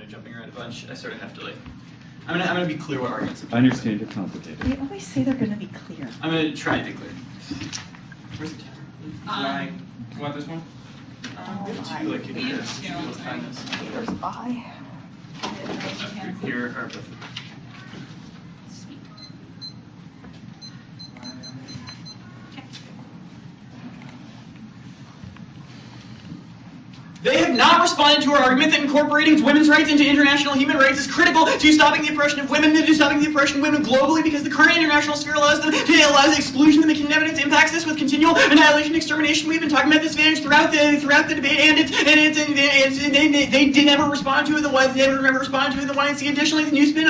of jumping around a bunch. I sort of have to like. I'm gonna be clear what arguments. I understand you're complicated. They always say they're going to be clear. I'm gonna try and be clear. Where's the timer? You want this one? Two, like, you can just find this. There's I. Here are both. They have not responded to our argument that incorporating women's rights into international human rights is critical to stopping the oppression of women, to stopping the oppression of women globally, because the current international sphere allows them to allow the exclusion of the McKinnon evidence impacts this with continual annihilation and extermination. We've been talking about this advantage throughout the debate, and they did never respond to it. They never responded to it. The YNC. Additionally, the new spin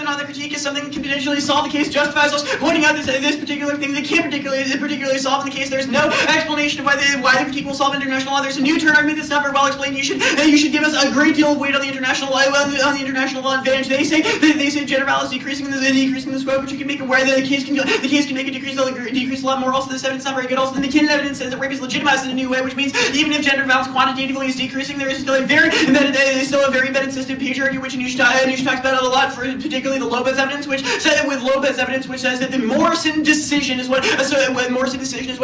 on the critique is something that can potentially solve the case. Justifies us pointing out this particular thing that can't particularly solve in the case. There's no explanation of why the critique will solve international law. There's a new turn argument that's not very well explained. You should give us a great deal of weight on the international law advantage. They say gender violence decreasing the scope, but you can make it where the case can make a decrease a lot more. Also, this evidence is not very good. Also, the McKinnon evidence says that rape is legitimized in a new way, which means even if gender violence quantitatively is decreasing, there is still a very embedded system of patriarchy, which Anusha talks about it a lot, for particularly the Lopez evidence, which says that the Morrison decision is what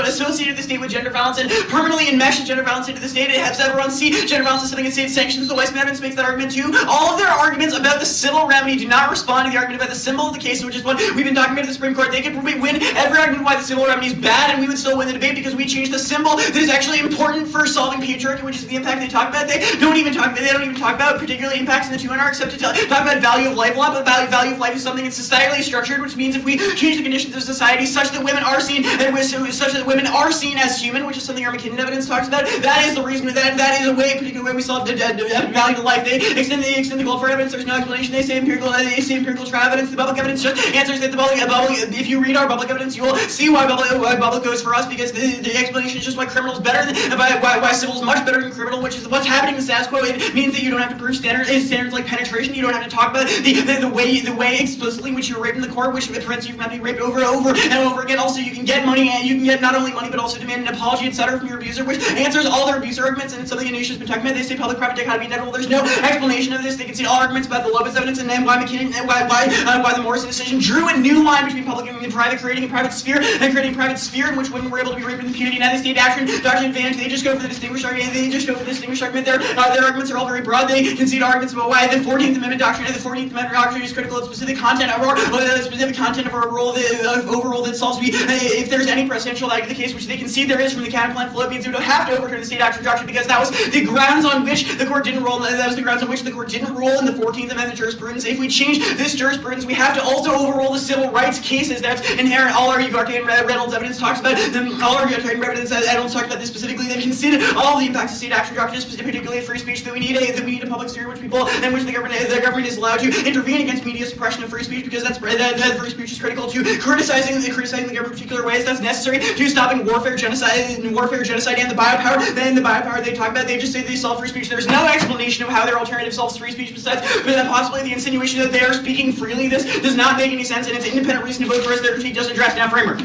associated the state with gender violence and permanently enmeshed gender violence into the state. It has everyone see gender violence as something in state sanctions. The Weissman evidence makes that argument too. All of their arguments about the civil remedy do not respond to the argument about the symbol of the case, which is what we've been talking about at the Supreme Court. They could win every argument why the civil remedy is bad, and we would still win the debate because we changed the symbol that is actually important for solving patriarchy, which is the impact they talk about. They don't even talk about particularly impacts in the 200 except to talk about value of life law. But value of life is something that's societally structured, which means if we change the conditions of society such that women are seen as human, which is something our McKinnon evidence talks about, that is the reason that is a way, particularly when we solve the value of life. They extend the goal for evidence. There's no explanation. They say empirical trial evidence. The public evidence just answers that the public. If you read our public evidence, you will see why public goes for us, because the explanation is just why criminal is better than why civil is much better than criminal, which is what's happening in the status quo. It means that you don't have to prove standards like penetration. You don't have to talk about the way explicitly in which you're raped in the court, which prevents you from having raped over and over again. Also, you can get money, and you can get not only money but also demand an apology, etc., from your abuser, which answers all their abuser arguments. And it's something Anusha's been talking about. They say public-private dichotomy inevitable. There's no explanation of this. They can see all arguments about the Lopez evidence and then why McKinnon and why the Morrison decision drew a new line between public and private, creating a private sphere in which women were able to be raped in the impunity. Now, the state doctrine advantage. They just go for the distinguished argument. Their arguments are all very broad. They concede arguments about why the 14th Amendment doctrine is critical of specific content of our rule overrule that solves if there's any presidential like the case, which they concede there is from the Counterplan flow. It means we don't have to overturn the state doctrine because that was the grounds on which the court didn't rule. That was the grounds on which the court didn't rule in the 14th Amendment jurisprudence. If we change this jurisprudence, we have to also overrule the civil rights cases. That's inherent. All our Ugarte and Reynolds evidence talks about all our Ugarte and Reynolds evidence talks about this specifically. They've considered all the impacts of state action doctrines, particularly free speech. That we need a public sphere in which the government is allowed to intervene against media suppression of free speech, because that free speech is critical to criticizing the government in particular ways. That's necessary to stopping warfare, genocide, and the biopower. Then the biopower they talk about, they just say they solve free speech. There's no explanation of how their alternative solves free speech besides possibly the insinuation that they are speaking freely. This does not make any sense, and it's an independent reason to vote for us. Their critique doesn't draft down framework.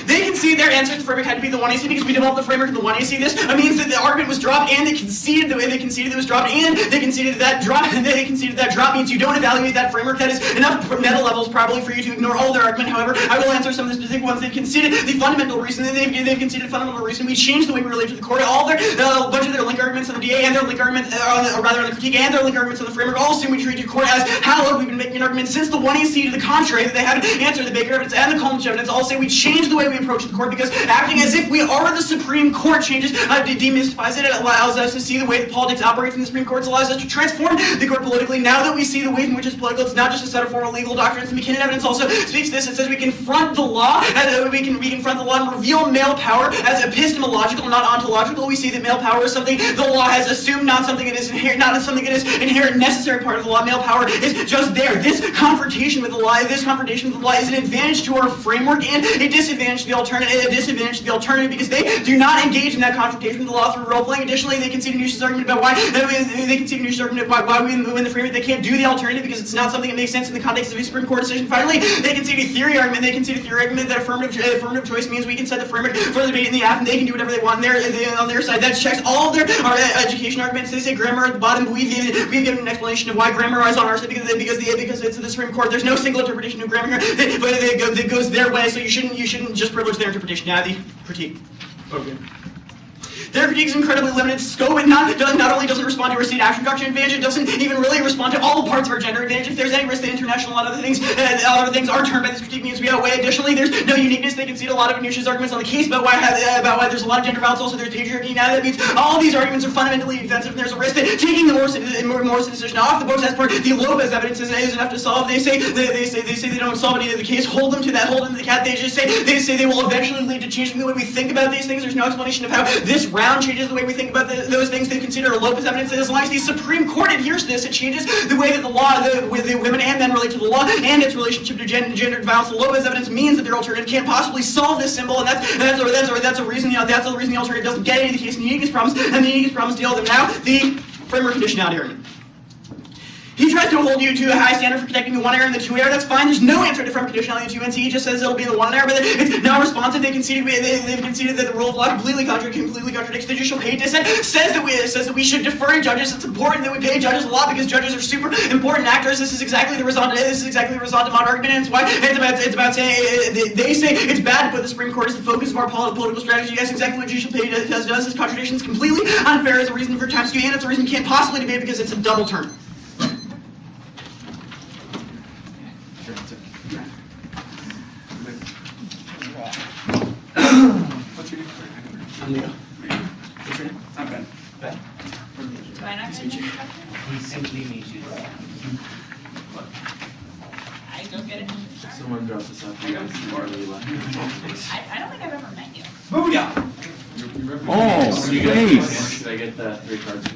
They concede their answer to the framework had to be the 1AC because we developed the framework in the 1AC. This means that the argument was dropped, and they conceded the way they conceded it was dropped, and they conceded that drop means you don't evaluate that framework. That is enough meta levels probably for you to ignore all their argument. However, I will answer some of the specific ones. They've conceded the fundamental reason. They've conceded fundamental reason. We changed the way we relate to the court. All their a bunch of their link arguments on the DA and their link argument, on the critique and their link arguments on the framework all assume we treat the court as hallowed. We've been making an argument since the 1AC to the contrary that they haven't answered the Baker evidence and the Coleman evidence. All say we changed the way we approach the court because acting as if we are the Supreme Court changes, demystifies it. It allows us to see the way that politics operates in the Supreme Court. It allows us to transform the court politically. Now that we see the way in which it's political, it's not just a set of formal legal doctrines. The McKinnon evidence also speaks to this. It says we confront the law, and we confront the law and reveal male power as epistemological, not ontological. We see that male power is something the law has assumed, not something that is inherent, not something that is inherent, necessary part of the law. Male power is just there. This confrontation with the law is an advantage to our framework and a disadvantage disadvantage to the alternative because they do not engage in that confrontation with the law through role playing. Additionally, they concede Anush's argument about why we in the framework they can't do the alternative because it's not something that makes sense in the context of a Supreme Court decision. Finally, they concede a theory argument. That affirmative choice means we can set the framework for the debate in the app, and they can do whatever they want on their side. That checks all of their education arguments. They say grammar at the bottom. But we've given an explanation of why grammar is on our side because it's the Supreme Court. There's no single interpretation of grammar here, but it goes their way. So you shouldn't just privilege their interpretation. Now the critique. Okay. Their critique is incredibly limited scope, and not only doesn't respond to our state action doctrine advantage, it doesn't even really respond to all parts of our gender advantage. If there's any risk that international law and other things are turned by this critique means we outweigh. Additionally, there's no uniqueness. They concede a lot of Anush's arguments on the case about why there's a lot of gender violence. Also, there's patriarchy. Now that means all of these arguments are fundamentally offensive, and there's a risk that taking the Morrison decision off the books as part the Lopez evidence is enough to solve. They say they don't solve any of the case. Hold them to the cat. They say they will eventually lead to changing the way we think about these things. There's no explanation of how this round changes the way we think about those things they consider Lopez evidence. And as long as the Supreme Court adheres to this, it changes the way that the women and men relate to the law and its relationship to gendered violence. The Lopez evidence means that their alternative can't possibly solve this symbol, and that's the reason the alternative doesn't get any of the case in the uniqueness problems, and the uniqueness problems deal with them. Now the framework conditionality argument. He tries to hold you to a high standard for protecting the one error and the two error. That's fine. There's no answer to framework conditionality in 2NC. He just says it'll be the one error, but it's not responsive. They've conceded that the rule of law completely contradicts the judicial pay dissent. Says that we should defer to judges. It's important that we pay judges a lot because judges are super important actors. This is exactly the resentment argument, and it's why it's about saying they say it's bad to put the Supreme Court as the focus of our political strategy. That's exactly what judicial pay does. This contradiction is completely unfair as a reason for time skew, and it's a reason we can't possibly debate because it's a double turn. What's your name? I'm Leo. What's your name? I'm Ben. Ben. Do I not get an introduction? He simply means you. I don't get it. Someone dropped this off. I got some more. I don't think I've ever met you. Booyah! Oh, face! Should I get the 3 cards from